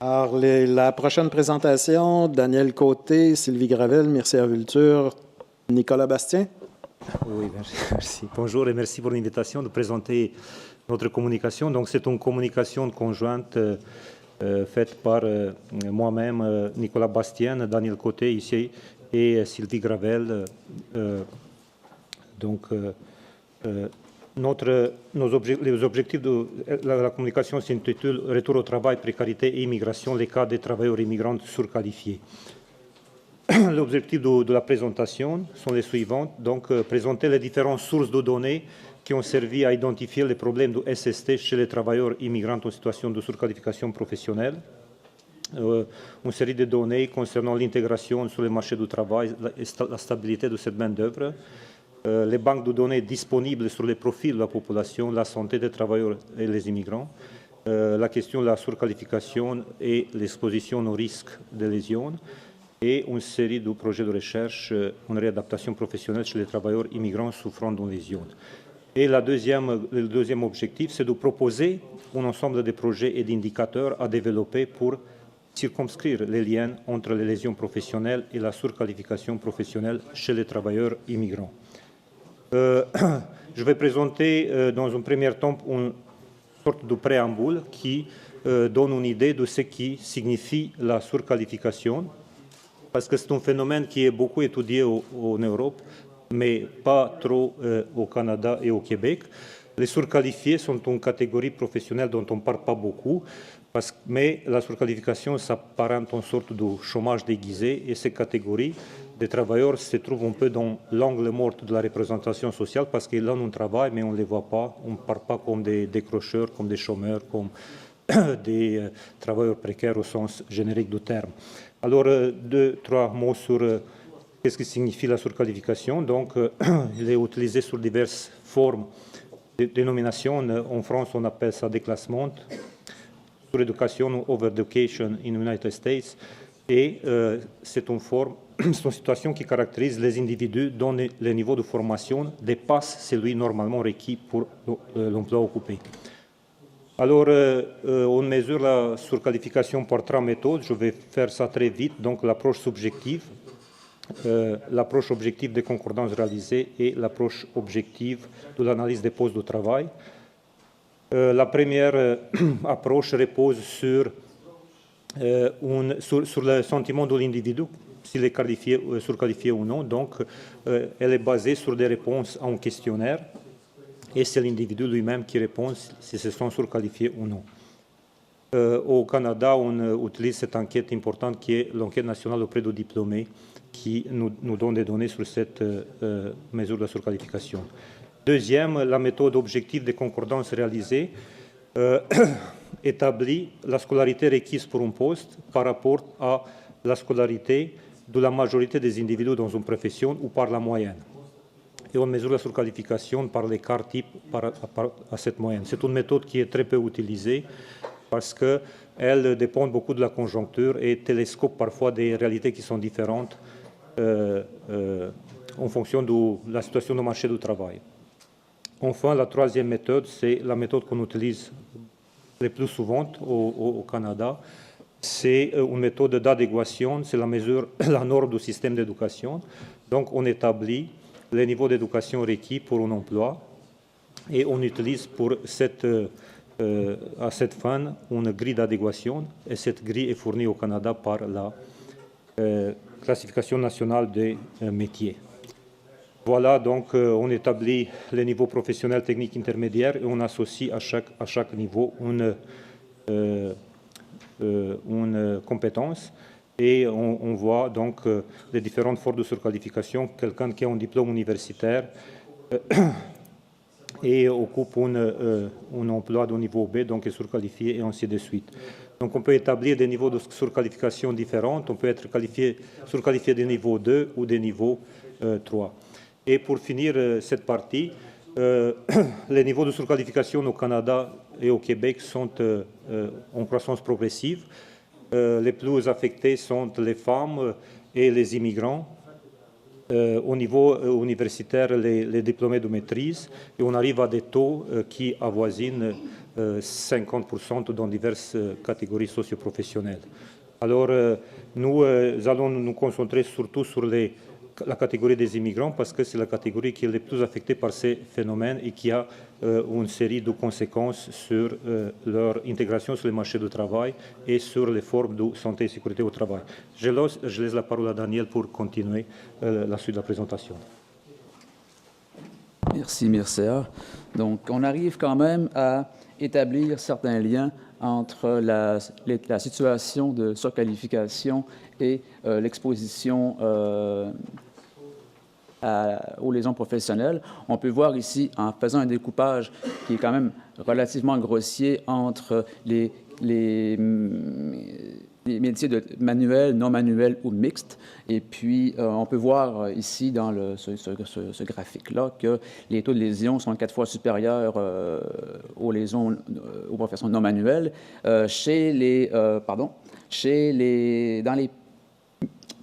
Alors, la prochaine présentation, Daniel Côté, Sylvie Gravel, Mircea Vulture, Nicolas Bastien. Oui, merci. Bonjour et merci pour l'invitation de présenter notre communication. Donc, c'est une communication conjointe faite par moi-même, Nicolas Bastien, Daniel Côté ici et Sylvie Gravel. Les objectifs de la communication s'intitulent « Retour au travail, précarité et immigration, les cas des travailleurs immigrants surqualifiés ». L'objectif de la présentation sont les suivants. Donc, présenter les différentes sources de données qui ont servi à identifier les problèmes de SST chez les travailleurs immigrants en situation de surqualification professionnelle. Une série de données concernant l'intégration sur le marché du travail et la stabilité de cette main-d'œuvre. Les banques de données disponibles sur les profils de la population, la santé des travailleurs et les immigrants, la question de la surqualification et l'exposition au risque de lésions, et une série de projets de recherche en réadaptation professionnelle chez les travailleurs immigrants souffrant d'une lésion. Et le deuxième objectif, c'est de proposer un ensemble de projets et d'indicateurs à développer pour circonscrire les liens entre les lésions professionnelles et la surqualification professionnelle chez les travailleurs immigrants. Je vais présenter dans un premier temps une sorte de préambule qui donne une idée de ce qui signifie la surqualification, parce que c'est un phénomène qui est beaucoup étudié en Europe, mais pas trop au Canada et au Québec. Les surqualifiés sont une catégorie professionnelle dont on ne parle pas beaucoup, mais la surqualification s'apparente en sorte de chômage déguisé, et ces catégories de travailleurs se trouvent un peu dans l'angle mort de la représentation sociale parce qu'ils ont un travail, mais on ne les voit pas. On ne parle pas comme des décrocheurs, comme des chômeurs, comme des travailleurs précaires au sens générique du terme. Alors, 2-3 mots sur qu'est-ce que signifie la surqualification. Donc, il est utilisé sous diverses formes de dénomination. En France, on appelle ça déclassement, suréducation ou overeducation in the United States. Et c'est une situation qui caractérise les individus dont le niveau de formation dépasse celui normalement requis pour l'emploi occupé. Alors, on mesure la surqualification par 3 méthodes. Je vais faire ça très vite. Donc, l'approche subjective, l'approche objective des concordances réalisées et l'approche objective de l'analyse des postes de travail. La première approche repose sur le sentiment de l'individu, s'il est surqualifié ou non. Donc, elle est basée sur des réponses à un questionnaire, et c'est l'individu lui-même qui répond si se sent surqualifié ou non. Au Canada, on utilise cette enquête importante qui est l'enquête nationale auprès de diplômés, qui nous donne des données sur cette mesure de surqualification. Deuxième, la méthode objective de concordance réalisée établit la scolarité requise pour un poste par rapport à la scolarité de la majorité des individus dans une profession ou par la moyenne. Et on mesure la surqualification par l'écart type à cette moyenne. C'est une méthode qui est très peu utilisée parce qu'elle dépend beaucoup de la conjoncture et télescope parfois des réalités qui sont différentes en fonction de la situation du marché du travail. Enfin, la troisième méthode, c'est la méthode qu'on utilise le plus souvent au Canada. C'est une méthode d'adéquation, c'est la norme du système d'éducation. Donc, on établit le niveau d'éducation requis pour un emploi et on utilise à cette fin une grille d'adéquation, et cette grille est fournie au Canada par la classification nationale des métiers. Voilà, donc on établit les niveaux professionnels, techniques, intermédiaires, et on associe à chaque niveau une compétence. Et on voit donc les différentes formes de surqualification. Quelqu'un qui a un diplôme universitaire et occupe un emploi de niveau B, donc est surqualifié, et ainsi de suite. Donc on peut établir des niveaux de surqualification différents. On peut être surqualifié de niveau 2 ou de niveau 3. Et pour finir cette partie, les niveaux de surqualification au Canada et au Québec sont en croissance progressive. Les plus affectés sont les femmes et les immigrants. Au niveau universitaire, les diplômés de maîtrise, et on arrive à des taux qui avoisinent 50% dans diverses catégories socio-professionnelles. Alors, nous allons nous concentrer surtout sur la catégorie des immigrants parce que c'est la catégorie qui est le plus affectée par ces phénomènes et qui a une série de conséquences sur leur intégration sur le marché du travail et sur les formes de santé et sécurité au travail. Je laisse la parole à Daniel pour continuer la suite de la présentation. Merci, Mircea. Donc, on arrive quand même à établir certains liens entre la situation de surqualification et l'exposition aux lésions professionnelles. On peut voir ici, en faisant un découpage qui est quand même relativement grossier entre les métiers manuels, non manuels ou mixtes. Et puis, on peut voir ici, dans ce graphique-là, que les taux de lésions sont 4 fois supérieurs aux lésions aux professions non manuelles. Dans les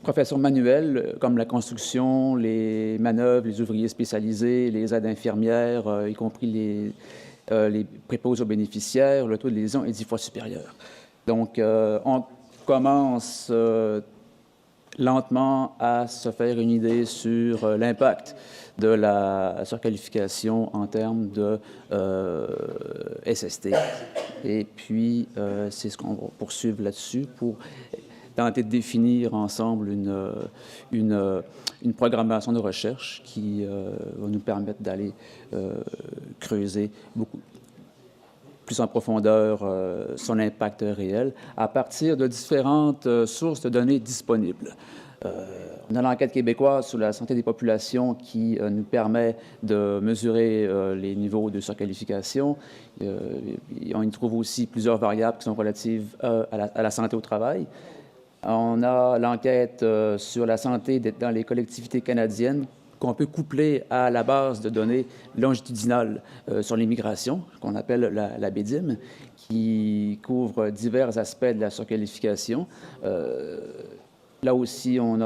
professions manuelles, comme la construction, les manœuvres, les ouvriers spécialisés, les aides infirmières, y compris les préposés aux bénéficiaires, le taux de lésion est 10 fois supérieur. Donc, on commence lentement à se faire une idée sur l'impact de la surqualification en termes de SST. Et puis, c'est ce qu'on va poursuivre là-dessus pour tenter de définir ensemble une programmation de recherche qui va nous permettre d'aller creuser beaucoup plus en profondeur son impact réel à partir de différentes sources de données disponibles. On a l'enquête québécoise sur la santé des populations qui nous permet de mesurer les niveaux de surqualification. On y trouve aussi plusieurs variables qui sont relatives à la santé au travail. On a l'enquête sur la santé dans les collectivités canadiennes qu'on peut coupler à la base de données longitudinales sur l'immigration, qu'on appelle la BDIM, qui couvre divers aspects de la surqualification. Là aussi, on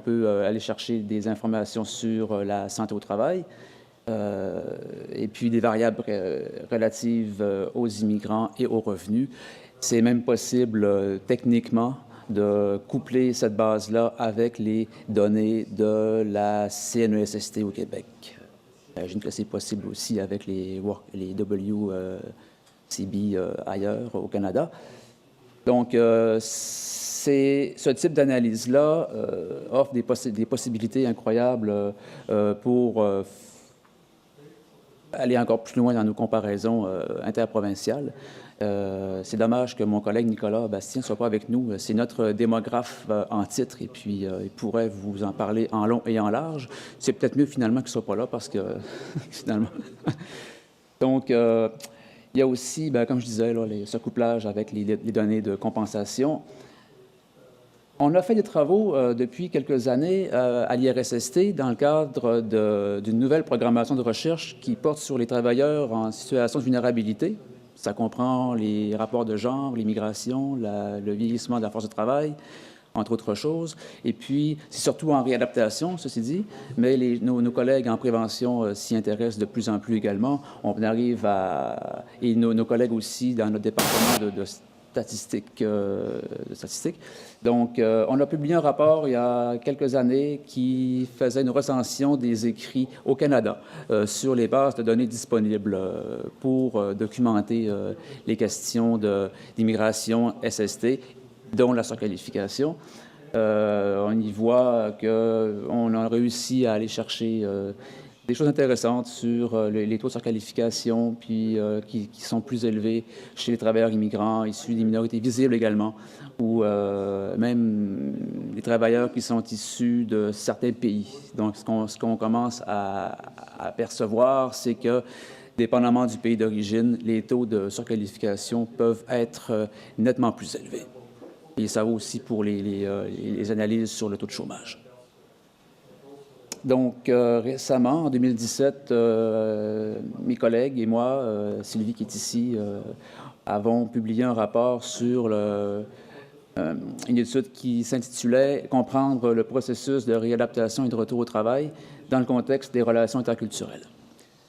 peut aller chercher des informations sur la santé au travail et puis des variables relatives aux immigrants et aux revenus. C'est même possible techniquement de coupler cette base-là avec les données de la CNESST au Québec. J'imagine que c'est possible aussi avec les WCB ailleurs au Canada. Donc, ce type d'analyse-là offre des possibilités incroyables pour aller encore plus loin dans nos comparaisons interprovinciales. C'est dommage que mon collègue Nicolas Bastien ne soit pas avec nous. C'est notre démographe en titre et puis il pourrait vous en parler en long et en large. C'est peut-être mieux finalement qu'il ne soit pas là parce que finalement... Donc, il y a aussi, comme je disais, là, ce couplage avec les données de compensation. On a fait des travaux depuis quelques années à l'IRSST dans le cadre d'une nouvelle programmation de recherche qui porte sur les travailleurs en situation de vulnérabilité. Ça comprend les rapports de genre, l'immigration, le vieillissement de la force de travail, entre autres choses. Et puis, c'est surtout en réadaptation, ceci dit, mais nos collègues en prévention s'y intéressent de plus en plus également. On arrive et nos collègues aussi dans notre département de statistiques. Donc, on a publié un rapport il y a quelques années qui faisait une recension des écrits au Canada sur les bases de données disponibles pour documenter les questions d'immigration SST, dont la surqualification. On y voit qu'on a réussi à aller chercher des choses intéressantes sur les taux de surqualification, puis qui sont plus élevés chez les travailleurs immigrants issus des minorités visibles également, ou même les travailleurs qui sont issus de certains pays. Donc, ce qu'on commence à percevoir, c'est que, dépendamment du pays d'origine, les taux de surqualification peuvent être nettement plus élevés. Et ça vaut aussi pour les analyses sur le taux de chômage. Donc, récemment, en 2017, mes collègues et moi, Sylvie qui est ici, avons publié un rapport sur une étude qui s'intitulait « Comprendre le processus de réadaptation et de retour au travail dans le contexte des relations interculturelles ».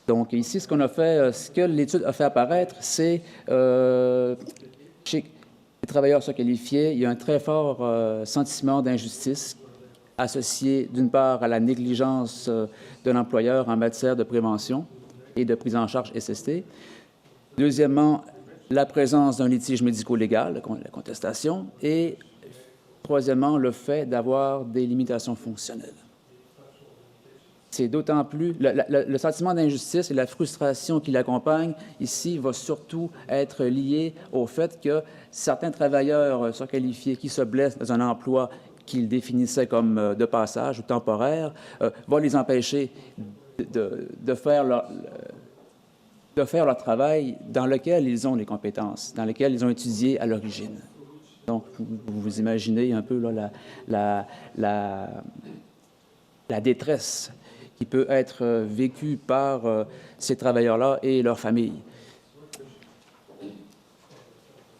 Donc ici, ce qu'on a fait, ce que l'étude a fait apparaître, c'est chez les travailleurs surqualifiés, il y a un très fort sentiment d'injustice associé d'une part à la négligence de l'employeur en matière de prévention et de prise en charge SST. Deuxièmement, la présence d'un litige médico-légal, la contestation. Et troisièmement, le fait d'avoir des limitations fonctionnelles. C'est d'autant plus... Le sentiment d'injustice et la frustration qui l'accompagne ici va surtout être lié au fait que certains travailleurs surqualifiés qui se blessent dans un emploi qu'ils définissaient comme de passage ou temporaire va les empêcher de faire leur travail dans lequel ils ont les compétences, dans lequel ils ont étudié à l'origine. Donc, vous imaginez un peu là, la détresse qui peut être vécue par ces travailleurs-là et leurs familles.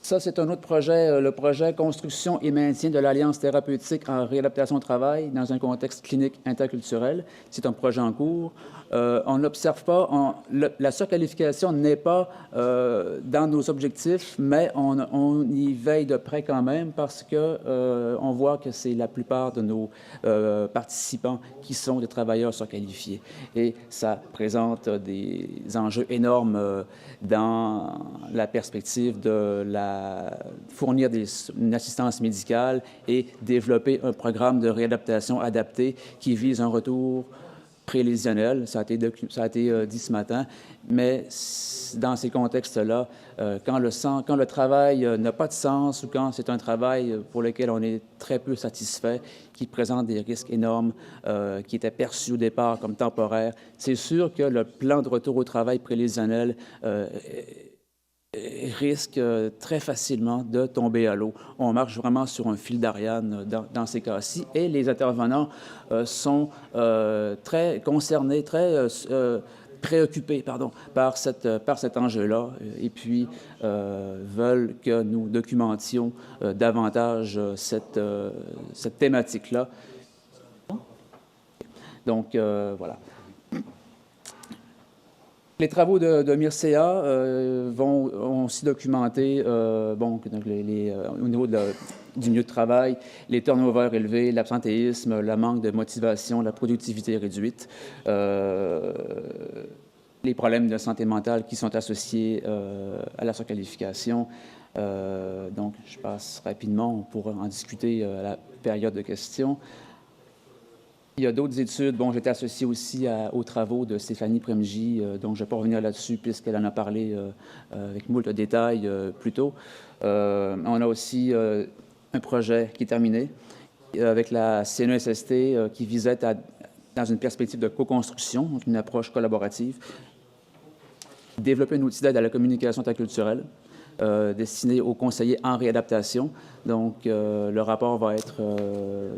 Ça, c'est un autre projet, le projet Construction et maintien de l'Alliance thérapeutique en réadaptation au travail dans un contexte clinique interculturel. C'est un projet en cours. On n'observe pas, la surqualification n'est pas dans nos objectifs, mais on y veille de près quand même parce que on voit que c'est la plupart de nos participants qui sont des travailleurs surqualifiés. Et ça présente des enjeux énormes dans la perspective de fournir une assistance médicale et développer un programme de réadaptation adapté qui vise un retour prélésionnel. Ça a été dit ce matin, mais dans ces contextes-là, quand le travail n'a pas de sens ou quand c'est un travail pour lequel on est très peu satisfait, qui présente des risques énormes, qui étaient perçus au départ comme temporaires, c'est sûr que le plan de retour au travail prélésionnel risque très facilement de tomber à l'eau. On marche vraiment sur un fil d'Ariane dans ces cas-ci et les intervenants sont très concernés, très préoccupés par cet enjeu-là et puis veulent que nous documentions davantage cette thématique-là. Donc, voilà. Les travaux de Mircea vont aussi documenter au niveau du milieu de travail, les turnovers élevés, l'absentéisme, le manque de motivation, la productivité réduite, les problèmes de santé mentale qui sont associés à la surqualification. Donc, je passe rapidement, on pourra en discuter à la période de questions. Il y a d'autres études. Bon, j'étais associé aussi aux travaux de Stéphanie Premji, donc je ne vais pas revenir là-dessus puisqu'elle en a parlé avec moult détails plus tôt. On a aussi un projet qui est terminé avec la CNESST qui visait dans une perspective de co-construction, une approche collaborative, développer un outil d'aide à la communication interculturelle destiné aux conseillers en réadaptation. Donc, le rapport va être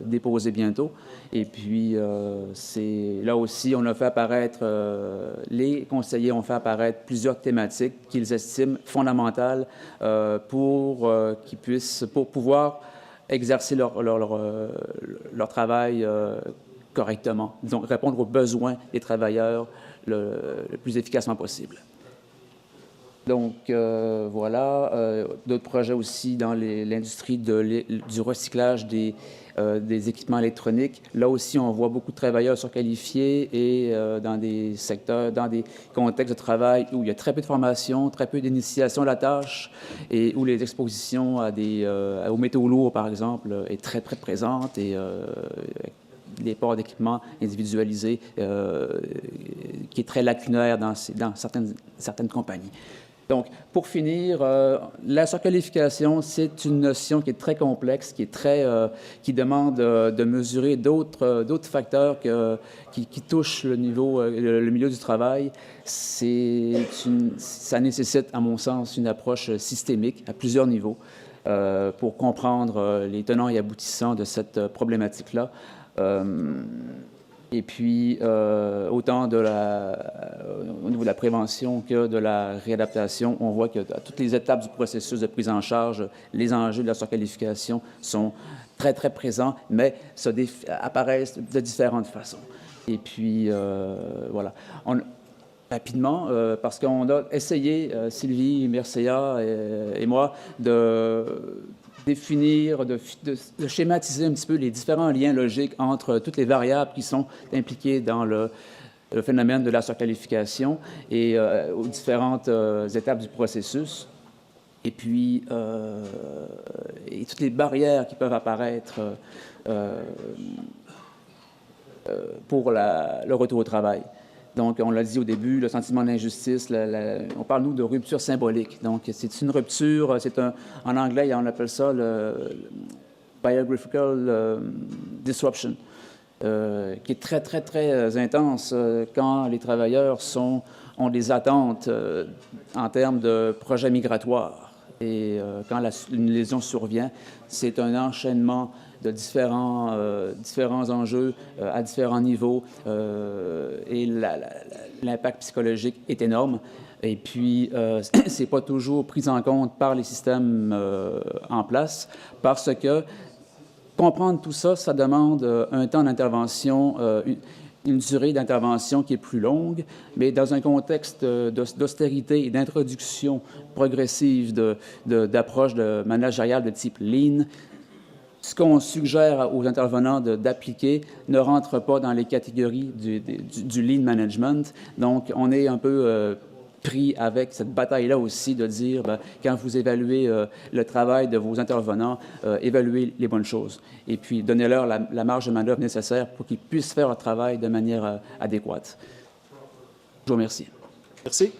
déposé bientôt. Et puis, là aussi, on a fait apparaître, les conseillers ont fait apparaître plusieurs thématiques qu'ils estiment fondamentales pour pouvoir exercer leur travail correctement, disons, répondre aux besoins des travailleurs le plus efficacement possible. Donc, voilà, d'autres projets aussi dans l'industrie du recyclage des équipements électroniques. Là aussi, on voit beaucoup de travailleurs surqualifiés et dans des secteurs, dans des contextes de travail où il y a très peu de formation, très peu d'initiation à la tâche et où les expositions aux métaux lourds, par exemple, est très, très présente et les ports d'équipements individualisés qui est très lacunaire dans certaines compagnies. Donc, pour finir, la surqualification, c'est une notion qui est très complexe, qui demande de mesurer d'autres facteurs qui touchent le milieu du travail. Ça nécessite, à mon sens, une approche systémique à plusieurs niveaux pour comprendre les tenants et aboutissants de cette problématique-là. Et puis, autant au niveau de la prévention que de la réadaptation, on voit que à toutes les étapes du processus de prise en charge, les enjeux de la surqualification sont très, très présents, mais apparaissent de différentes façons. Et puis, voilà. Rapidement, parce qu'on a essayé, Sylvie, Mircea et moi, de définir, de schématiser un petit peu les différents liens logiques entre toutes les variables qui sont impliquées dans le phénomène de la surqualification et aux différentes étapes du processus. Et puis, et toutes les barrières qui peuvent apparaître pour le retour au travail. Donc, on l'a dit au début, le sentiment d'injustice, on parle, nous, de rupture symbolique. Donc, c'est une rupture, en anglais, on appelle ça le biographical disruption, qui est très, très, très intense quand les travailleurs ont des attentes en termes de projets migratoires. Et quand une lésion survient, c'est un enchaînement de différents enjeux à différents niveaux et l'impact psychologique est énorme. Et puis, ce n'est pas toujours pris en compte par les systèmes en place parce que comprendre tout ça, ça demande un temps d'intervention, une durée d'intervention qui est plus longue, mais dans un contexte d'austérité et d'introduction progressive d'approches de managériales de type Lean, ce qu'on suggère aux intervenants d'appliquer ne rentre pas dans les catégories du Lean Management. Donc, on est un peu pris avec cette bataille-là aussi de dire, quand vous évaluez le travail de vos intervenants, évaluez les bonnes choses. Et puis, donnez-leur la marge de manœuvre nécessaire pour qu'ils puissent faire leur travail de manière adéquate. Je vous remercie. Merci.